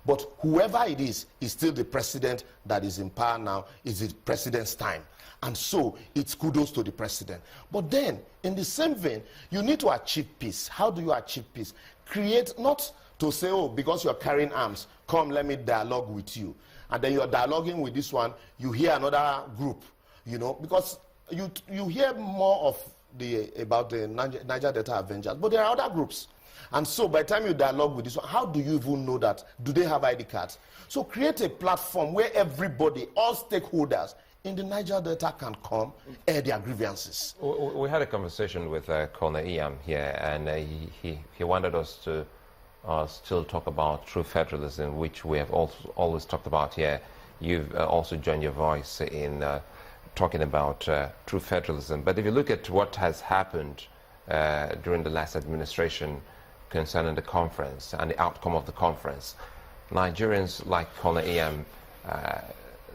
But whoever it is still the president that is in power now. Is the president's time. And so it's kudos to the president. But then, in the same vein, you need to achieve peace. How do you achieve peace? Create, not to say, oh, because you're carrying arms, come, let me dialogue with you. And then you're dialoguing with this one, you hear another group, you know, because you hear more of about the Niger Delta Avengers, but there are other groups. And so by the time you dialogue with this one, how do you even know that? Do they have ID cards? So create a platform where everybody, all stakeholders in the Niger Delta can come, air their grievances. We had a conversation with Colonel Iam here, and he wanted us to still talk about true federalism, which we have also always talked about here. You've also joined your voice in talking about true federalism. But if you look at what has happened during the last administration concerning the conference and the outcome of the conference, Nigerians like Colonel Iam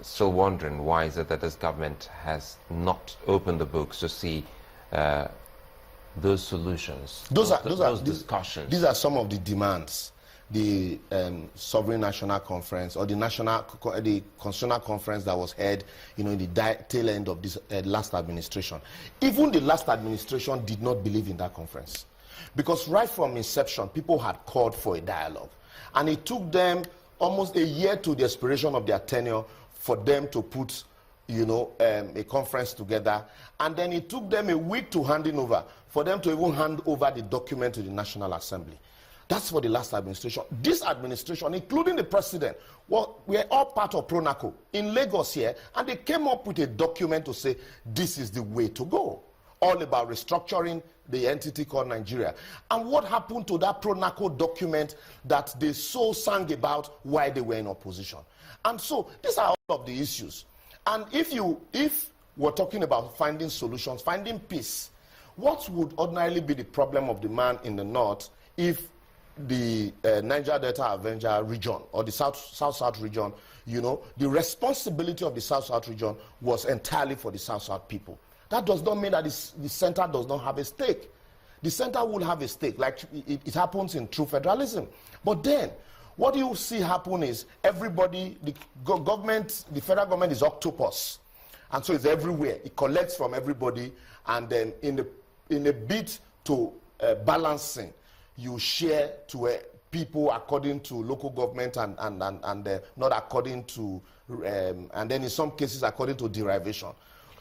still wondering why is it that this government has not opened the books to see those solutions, those discussions. These are some of the demands the Sovereign National Conference or the Constitutional Conference that was held, you know, in the tail end of this last administration. Even the last administration did not believe in that conference, because right from inception, people had called for a dialogue, and it took them almost a year to the expiration of their tenure for them to put, you know, a conference together, and then it took them a week to handing over, for them to even hand over the document to the National Assembly. That's for the last administration. This administration, including the president, well, we're all part of PRONACO in Lagos here, and they came up with a document to say this is the way to go, all about restructuring the entity called Nigeria. And what happened to that PRONACO document that they so sang about while they were in opposition? And so these are all of the issues. And if we're talking about finding solutions, finding peace, what would ordinarily be the problem of the man in the north if the Niger Delta Avenger region or the South-South region, you know, the responsibility of the South-South region was entirely for the South-South people? That does not mean that the center does not have a stake. The center will have a stake, like it happens in true federalism. But then, what you see happen is everybody, the government, the federal government is octopus. And so it's everywhere. It collects from everybody, and then in a bid to balancing, you share to people according to local government and not according to, and then in some cases according to derivation.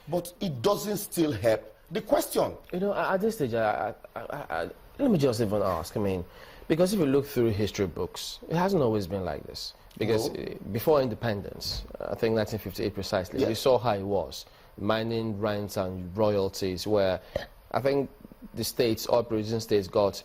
But it doesn't still help the question. You know, at this stage, let me just even ask, I mean, because if you look through history books, it hasn't always been like this. Because before independence, I think 1958 precisely, we saw how it was. Mining, rents and royalties, where I think the states, all producing states, got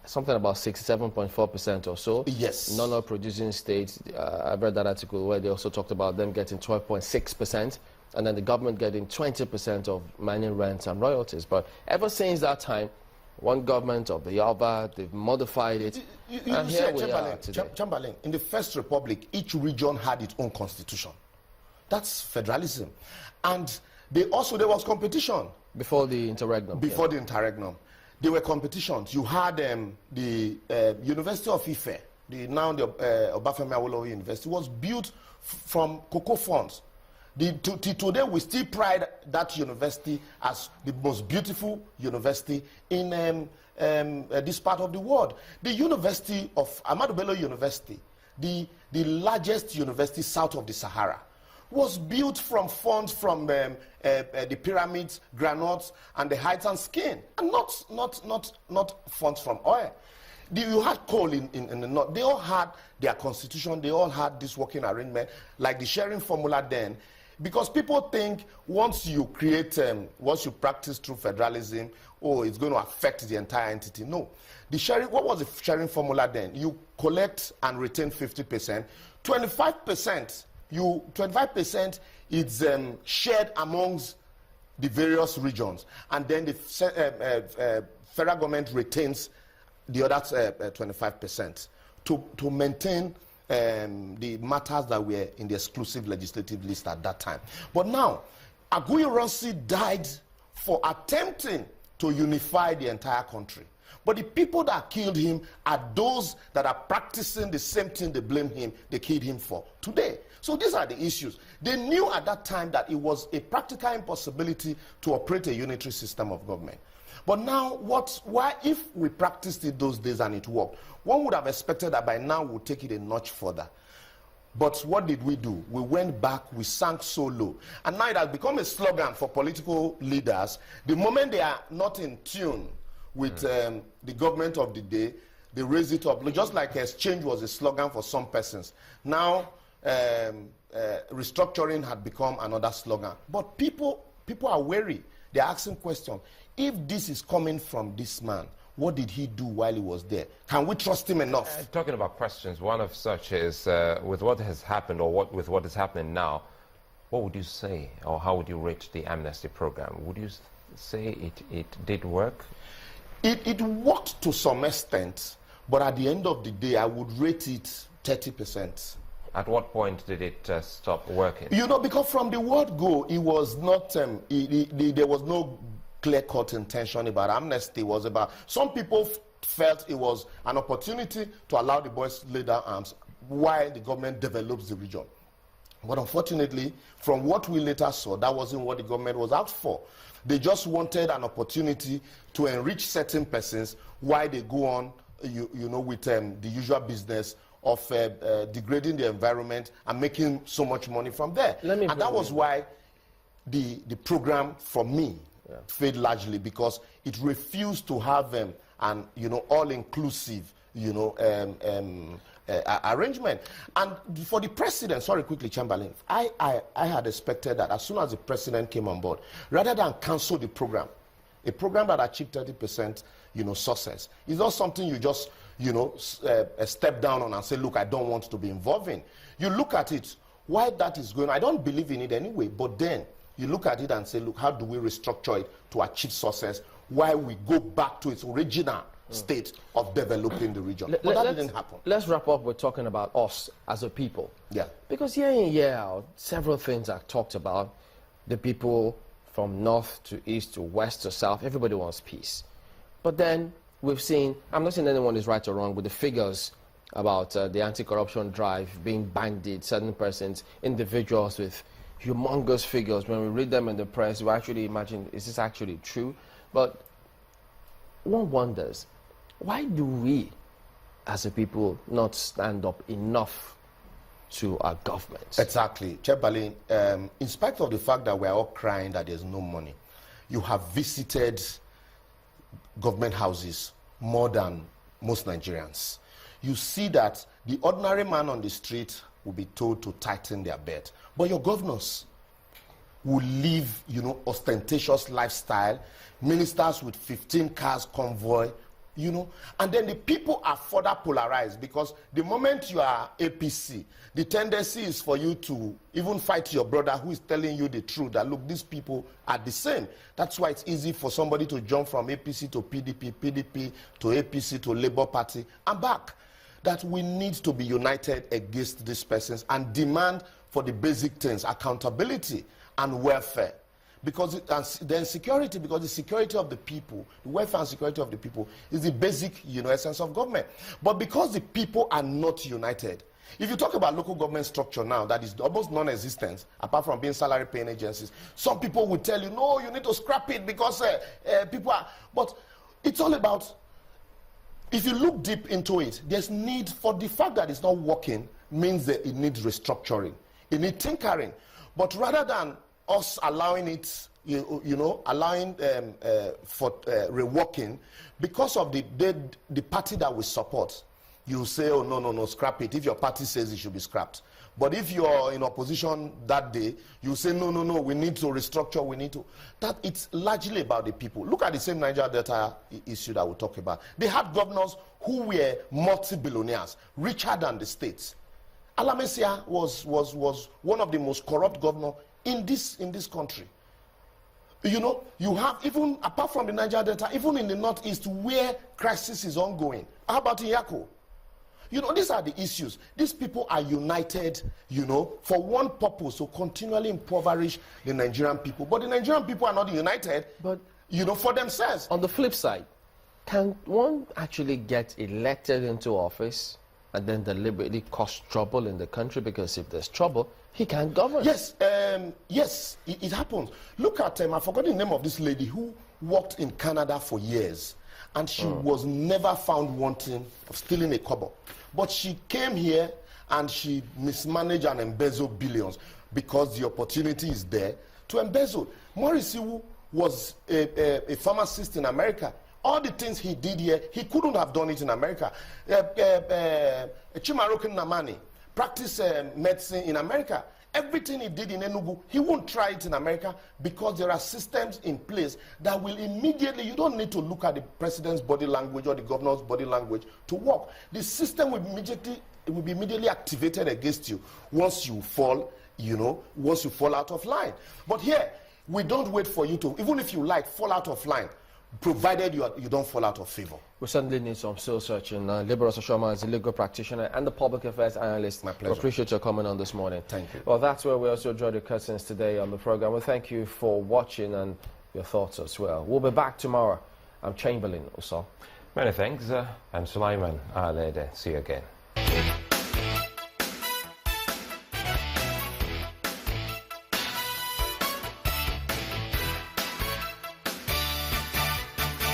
something about 67.4% or so. Yes. Non-oil producing states, I read that article where they also talked about them getting 12.6%, and then the government getting 20% of mining rents and royalties. But ever since that time, one government or the other, they've modified it. And here we are today. Chamberlain, in the First Republic, each region had its own constitution. That's federalism. And there was competition. Before the interregnum. Before the interregnum. There were competitions. You had the University of Ife, now the Obafemi Awolowo University, was built from cocoa funds. Today, we still pride that university as the most beautiful university in this part of the world. The University of Ahmadu Bello University, the largest university south of the Sahara, was built from funds from the pyramids, granites, and the heights and skin, and not funds from oil. You had coal in the north. They all had their constitution. They all had this working arrangement, like the sharing formula then. Because people think once you practice true federalism, oh, it's going to affect the entire entity. No. What was the sharing formula then? You collect and retain 50%. 25% is shared amongst the various regions. And then the federal government retains the other 25% to maintain the matters that were in the exclusive legislative list at that time. But now, Aguiyi-Ironsi died for attempting to unify the entire country. But the people that killed him are those that are practicing the same thing they blame him, they killed him for today. So these are the issues. They knew at that time that it was a practical impossibility to operate a unitary system of government. But now, why, if we practiced it those days and it worked, one would have expected that by now we'll take it a notch further. But what did we do? We went back, we sank so low. And now it has become a slogan for political leaders. The moment they are not in tune with the government of the day, they raise it up. Just like exchange was a slogan for some persons. Now, restructuring had become another slogan. But people are wary. They're asking questions. If this is coming from this man, what did he do while he was there? Can we trust him enough? Talking about questions, one of such is, with what has happened or with what is happening now, what would you say, or how would you rate the amnesty program? Would you say it did work? It worked to some extent, but at the end of the day, I would rate it 30%. At what point did it stop working? You know, because from the word go, it was not, there was no clear-cut intention about amnesty. It was about, some people felt it was an opportunity to allow the boys to lay down arms while the government develops the region. But unfortunately, from what we later saw, that wasn't what the government was out for. They just wanted an opportunity to enrich certain persons while they go on, you know, with the usual business of degrading the environment and making so much money from there. And that was why the program, for me, failed largely, because it refused to have an all-inclusive arrangement. And for the president, sorry, quickly, Chamberlain, I had expected that as soon as the president came on board, rather than cancel the program, a program that achieved 30% success, is not something you just step down on and say, look, I don't want to be involved in. You look at it, why that is going on. I don't believe in it anyway, but then you look at it and say, look, how do we restructure it to achieve success while we go back to its original state of developing the region? But that didn't happen. Let's wrap up with talking about us as a people. Yeah. Because year in, year out, several things are talked about. The people from north to east to west to south, everybody wants peace. But then we've seen, I'm not saying anyone is right or wrong, with the figures about the anti-corruption drive being bandied, certain persons, individuals with humongous figures. When we read them in the press, we actually imagine, is this actually true? But one wonders, why do we, as a people, not stand up enough to our governments? Exactly. Chamberlain, in spite of the fact that we're all crying that there's no money, you have visited government houses more than most Nigerians. You see that the ordinary man on the street will be told to tighten their belt. But your governors will live, ostentatious lifestyle, ministers with 15 cars convoy, and then the people are further polarized, because the moment you are APC, the tendency is for you to even fight your brother who is telling you the truth, that look, these people are the same. That's why it's easy for somebody to jump from APC to PDP, PDP to APC to Labour Party and back. That we need to be united against these persons and demand for the basic things, accountability and welfare. Because then security, because the security of the people, the welfare and security of the people is the basic, essence of government. But because the people are not united, if you talk about local government structure now, that is almost non-existent, apart from being salary-paying agencies, some people will tell you, no, you need to scrap it because people are... But it's all about... If you look deep into it, there's need for the fact that it's not working means that it needs restructuring. It needs tinkering. But rather than us allowing it, allowing for reworking, because of the party that we support, you say, oh, no, scrap it. If your party says it should be scrapped. But if you're in opposition that day, you say, no, we need to restructure, we need to... That it's largely about the people. Look at the same Niger Delta issue that we talk about. They had governors who were multi-billionaires, richer than the states. Alamesia was one of the most corrupt governors in this country. You have, even apart from the Niger Delta, even in the northeast where crisis is ongoing. How about in Yako? These are the issues. These people are united, for one purpose, to continually impoverish the Nigerian people. But the Nigerian people are not united, but, for themselves. On the flip side, can one actually get elected into office and then deliberately cause trouble in the country? Because if there's trouble, he can't govern. Yes, yes, it happens. Look at, I forgot the name of this lady who worked in Canada for years, and she was never found wanting of stealing a kobo. But she came here and she mismanaged and embezzled billions because the opportunity is there to embezzle. Maurice Iwu was a pharmacist in America. All the things he did here, he couldn't have done it in America. Chimaroke Namani practiced medicine in America. Everything he did in Enugu, he won't try it in America because there are systems in place that will immediately, you don't need to look at the president's body language or the governor's body language to work. The system will be immediately activated against you once you fall, once you fall out of line. But here, we don't wait for you to, even if you like, fall out of line, provided you don't fall out of favor. We certainly need some soul searching. Liberal Oshoma is a legal practitioner and the public affairs analyst. My pleasure. We appreciate your coming on this morning. Thank you. Well, that's where we also draw the curtains today on the program. We thank you for watching and your thoughts as well. We'll be back tomorrow. I'm Chamberlain also. Many thanks. I'm Sulaiman. See you again.